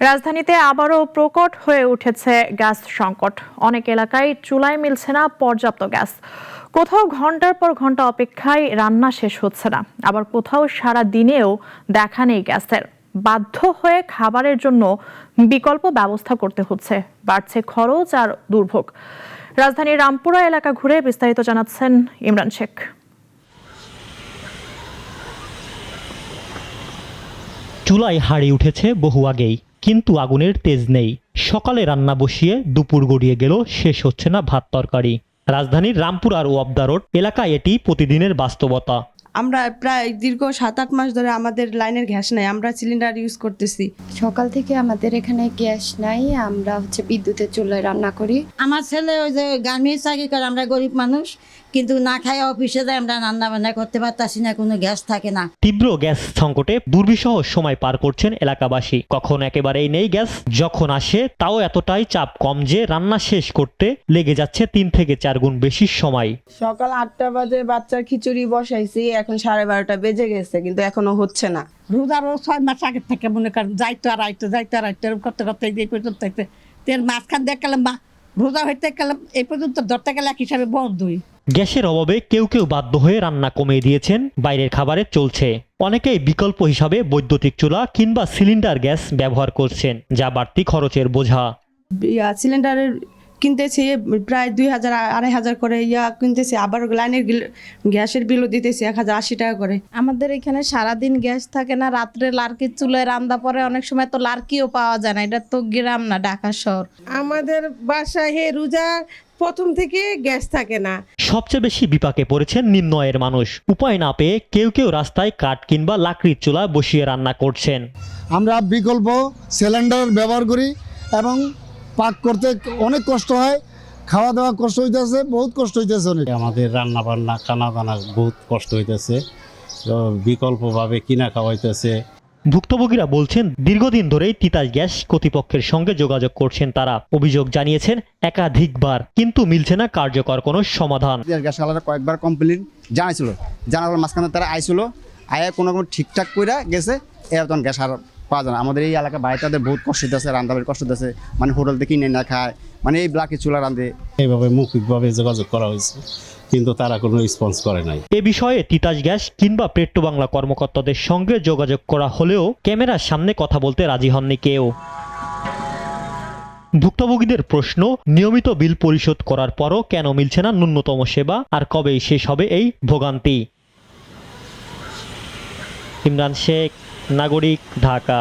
রাজধানীতে আবারও প্রকট হয়ে উঠেছে গ্যাস সংকট। অনেক এলাকায় চুলায় মিলছে না পর্যাপ্ত গ্যাস। কোথাও ঘন্টার পর ঘন্টা অপেক্ষায় রান্না শেষ হচ্ছে না, আবার কোথাও সারা দিনেও দেখা নেই গ্যাসের। বাধ্য হয়ে খাবারের জন্য বিকল্প ব্যবস্থা করতে হচ্ছে। বাড়ছে খরচ আর দুর্ভোগ। রাজধানীর রামপুরা এলাকা ঘুরে বিস্তারিত জানাচ্ছেন ইমরান শেখ। চুলায় হাড়ি উঠেছে বহু আগেই, কিন্তু আগুনের তেজ নেই। সকালে রান্না বসিয়ে দুপুর গড়িয়ে গেল, শেষ হচ্ছে না ভাত তরকারি। রাজধানীর রামপুরার ওয়াবদা রোড এলাকায় এটি প্রতিদিনের বাস্তবতা। আমরা প্রায় দীর্ঘ 7-8 মাস ধরে আমাদের লাইনের গ্যাস নাই, আমরা সিলিন্ডার ইউজ করতেছি। সকাল থেকে আমাদের এখানে গ্যাস নাই, আমরা বিদ্যুতের চুলায় রান্না করি। আমার ছেলে ওই যে গার্মেন্টস চাকরি করে, আমরা গরিব মানুষ, কিন্তু না খাই অফিসে যাই, আমরা রান্না বান্না করতে পারতাছি না, কোনো গ্যাস থাকে না। তীব্র গ্যাস সংকটে দুর্বিষহ সময় পার করছেন এলাকাবাসী। কখন একেবারেই নেই গ্যাস, যখন আসে তাও এতটাই চাপ কম যে রান্না শেষ করতে লেগে যাচ্ছে 3 থেকে 4 গুণ বেশি সময়। সকাল 8টা বাজে বাচ্চার খিচুড়ি বসাইছি, এখন 12:30টা বেজে গেছে, কিন্তু এখনো হচ্ছে না। রোজারও 6 মাস আগে থেকে মনে করেন যাইতো আর আইতো করতে করতে এই পর্যন্ত তেল মাঝখান দিয়ে গেলাম বা রোজা হইতে গেলাম, এই পর্যন্ত ধরতে গেলে এক হিসাবে বন্ধ। গ্যাসের অভাবে কেউ কেউ বাধ্য হয়ে রান্না কমিয়ে দিয়েছেন, বাইরের খাবারে চলছে। অনেকেই বিকল্প হিসাবে বৈদ্যুতিক চুলা কিংবা সিলিন্ডার গ্যাস ব্যবহার করছেন, যা বাড়তি খরচের বোঝা। সিলিন্ডারের কিনতেছি প্রায় 2000-2500 করে কিনতেছি, আবার লাইনের গ্যাসের বিলও দিতেছি 1080 টাকা করে। আমাদের এখানে সারাদিন গ্যাস থাকে না, রাত্রে লার্কির চুলায় রান্না পরে, অনেক সময় তো লার্কিও পাওয়া যায় না। এটা তো গ্রাম না, ঢাকা শহর। আমাদের বাসায় রোজা প্রথম থেকে গ্যাস থাকে না। সবচেয়ে বেশি বিপাকে পড়েছেন নিম্ন আয়ের মানুষ। উপায় না পেয়ে কেউ কেউ রাস্তায় কাঠ কিংবা লাকড়ির চুলা বসিয়ে রান্না করছেন। আমরা বিকল্প সিলিন্ডার ব্যবহার করি এবং পাক করতে অনেক কষ্ট হয়, খাওয়া দাওয়া কষ্ট হইতেছে, বহুত কষ্ট হইতেছে। অনেক আমাদের রান্না বান্না খানা দানা বহুত কষ্ট হইতেছে, বিকল্পভাবে কিনা খাওয়াইতেছে। ভুক্তভোগীরা বলছেন দীর্ঘদিন ধরেই তিতাস গ্যাস কর্তৃপক্ষের সঙ্গে যোগাযোগ করছেন তারা। অভিযোগ জানিয়েছেন একাধিকবার, কিন্তু মিলছে না কার্যকর কোনো সমাধান। গ্যাস আলাদা কয়েকবার কমপ্লেন জানাইছিল, জানার মাঝখানে তারা আইছিল, আয়া কোনো ঠিকঠাক করে গেছে, তখন গ্যাস আর পাওয়া যায় না। আমাদের এই এলাকা বাইরে তাদের বহুত কষ্ট হইতেছে, রান্নাবাড়ির কষ্ট হইতেছে, মানে হোটেল থেকে কিনে না খায়, মানে এই ব্লাকে চুলা রাঁধে। এইভাবে মৌখিকভাবে যোগাযোগ করা হয়েছে, কিন্তু তারা কোনো রেসপন্স করে নাই। এ বিষয়ে তিতাস গ্যাস কিংবা পেট্রো বাংলা কর্মকর্তাদের সঙ্গে যোগাযোগ করা হলেও ক্যামেরার সামনে কথা বলতে রাজি হননি কেউ। ভুক্তভোগীদের প্রশ্ন, নিয়মিত বিল পরিশোধ করার পরও কেন মিলছে না ন্যূনতম সেবা, আর কবেই শেষ হবে এই ভোগান্তি। ইমরান শেখ, নাগরিক, ঢাকা।